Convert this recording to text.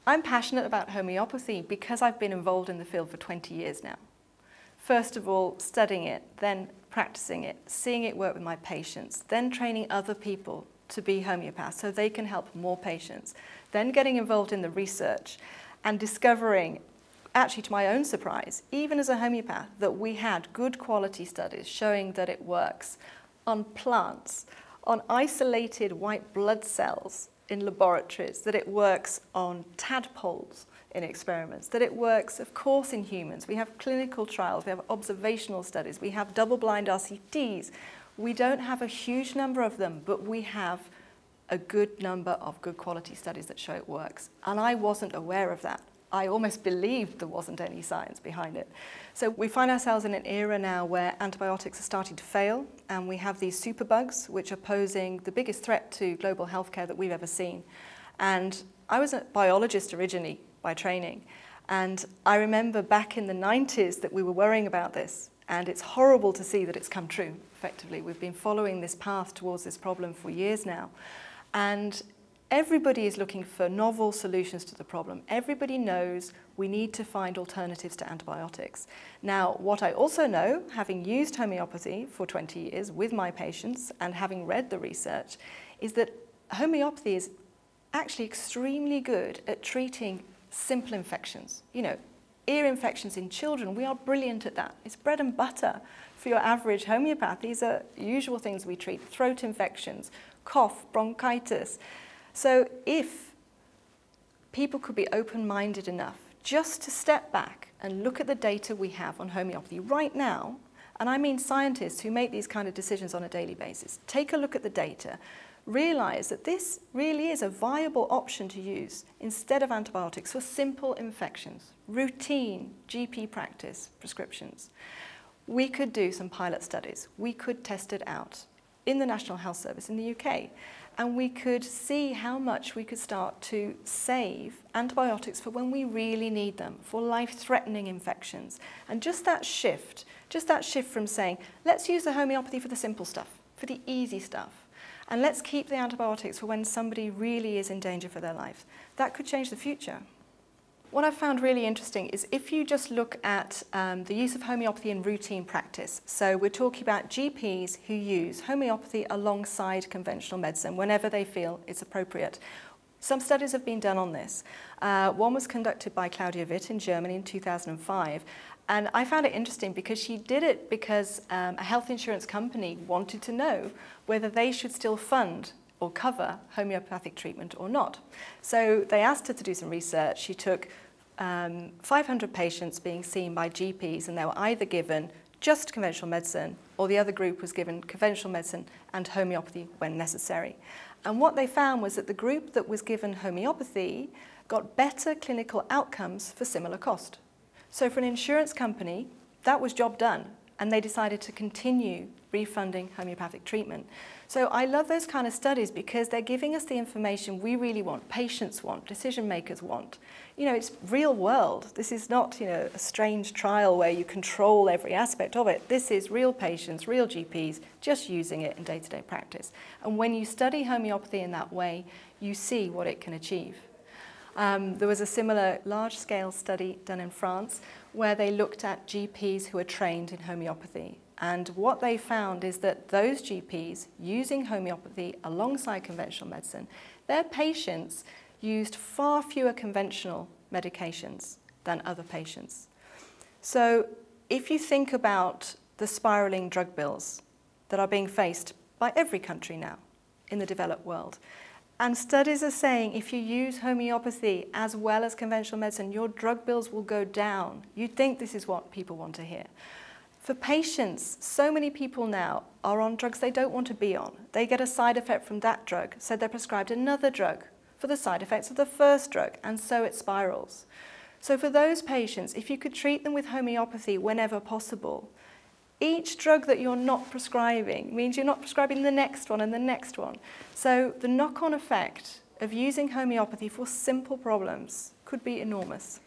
I'm passionate about homeopathy because I've been involved in the field for 20 years now. First of all, studying it, then practicing it, seeing it work with my patients, then training other people to be homeopaths so they can help more patients, then getting involved in the research and discovering, actually to my own surprise, even as a homeopath, that we had good quality studies showing that it works on plants, on isolated white blood cells in laboratories, that it works on tadpoles in experiments, that it works, of course, in humans. We have clinical trials, we have observational studies, we have double-blind RCTs. We don't have a huge number of them, but we have a good number of good quality studies that show it works. And I wasn't aware of that. I almost believed there wasn't any science behind it. So we find ourselves in an era now where antibiotics are starting to fail, and we have these superbugs which are posing the biggest threat to global healthcare that we've ever seen. And I was a biologist originally by training, and I remember back in the 90s that we were worrying about this, and it's horrible to see that it's come true, effectively. We've been following this path towards this problem for years now. And everybody is looking for novel solutions to the problem. Everybody knows we need to find alternatives to antibiotics. Now, what I also know, having used homeopathy for 20 years with my patients and having read the research, is that homeopathy is actually extremely good at treating simple infections. You know, ear infections in children, we are brilliant at that. It's bread and butter for your average homeopath. These are usual things we treat: throat infections, cough, bronchitis. So if people could be open-minded enough just to step back and look at the data we have on homeopathy right now, and I mean scientists who make these kind of decisions on a daily basis, take a look at the data, realize that this really is a viable option to use instead of antibiotics for simple infections, routine GP practice prescriptions. We could do some pilot studies. We could test it out in the National Health Service in the UK, and we could see how much we could start to save antibiotics for when we really need them, for life-threatening infections. And just that shift from saying, let's use the homeopathy for the simple stuff, for the easy stuff, and let's keep the antibiotics for when somebody really is in danger for their life. That could change the future. What I've found really interesting is if you just look at the use of homeopathy in routine practice. So we're talking about GPs who use homeopathy alongside conventional medicine whenever they feel it's appropriate. Some studies have been done on this. One was conducted by Claudia Witt in Germany in 2005. And I found it interesting because she did it because a health insurance company wanted to know whether they should still fund or cover homeopathic treatment or not. So they asked her to do some research. She took 500 patients being seen by GPs, and they were either given just conventional medicine or the other group was given conventional medicine and homeopathy when necessary. And what they found was that the group that was given homeopathy got better clinical outcomes for similar cost. So for an insurance company, that was job done, and they decided to continue refunding homeopathic treatment. So I love those kind of studies because they're giving us the information we really want, patients want, decision makers want. You know, it's real world. This is not, you know, a strange trial where you control every aspect of it. This is real patients, real GPs, just using it in day-to-day practice. And when you study homeopathy in that way, you see what it can achieve. There was a similar large-scale study done in France where they looked at GPs who are trained in homeopathy. And what they found is that those GPs using homeopathy alongside conventional medicine, their patients used far fewer conventional medications than other patients. So if you think about the spiraling drug bills that are being faced by every country now in the developed world, and studies are saying if you use homeopathy as well as conventional medicine, your drug bills will go down. You'd think this is what people want to hear. For patients, so many people now are on drugs they don't want to be on. They get a side effect from that drug, so they're prescribed another drug for the side effects of the first drug, and so it spirals. So for those patients, if you could treat them with homeopathy whenever possible, each drug that you're not prescribing means you're not prescribing the next one and the next one. So the knock-on effect of using homeopathy for simple problems could be enormous.